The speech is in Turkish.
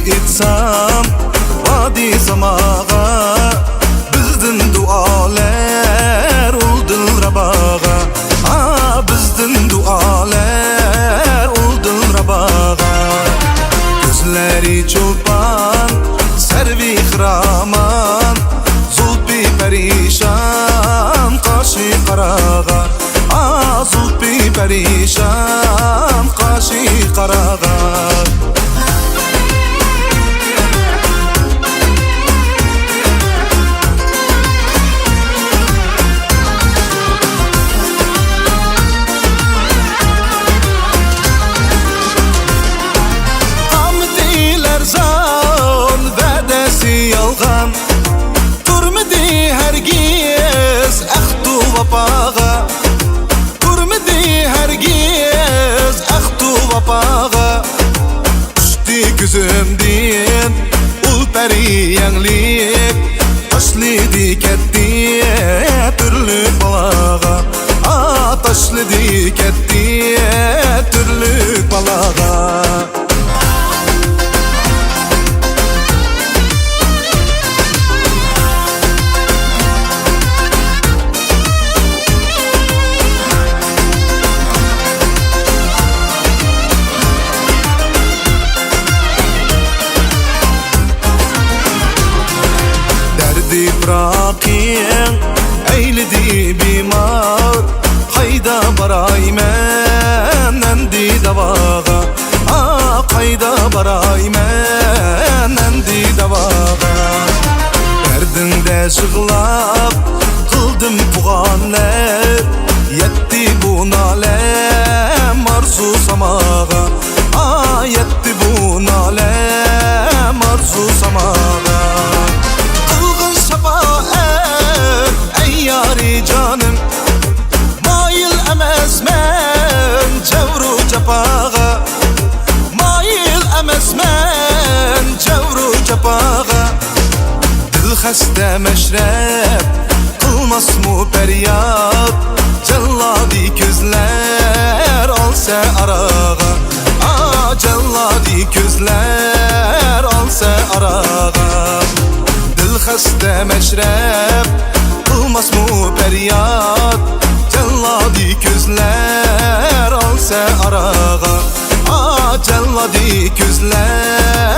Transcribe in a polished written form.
etsam vadi samağa, bizdin dualar uldil rabağa. Bizdin dualar uldil rabağa. Gözleri çoban, servi hraman, zulpi perişan, kaşı karağa. Zulpi perişan, kaşı karağa. Yalgan turmidi hergiz ahdu vapağa, turmidi hergiz ahdu vapağa. Düştü gözümden ul peri yanlik, taşlıdı ketti türlü balağa. Taşlıdı ketti türlü balağa. Bırakayım eyledi bimar, hayda baraymen endi davağa. Hayda baraymen endi davağa. Derdinde şıglap kıldım puğanlar, yetti bu nalem arzu samağa. Yetti bu nalem arzu samağa. Canım mail emezmen cevru cepağa, mail emezmen cevru cepağa. Dil xəstə meşrep kılmaz mı feryat, celladi gözler alsa arağa. Celladi gözler alsa arağa. Dil xəstə meşrep kılmaz mı feryat, celladi gözler alsa arağa. Celladi gözler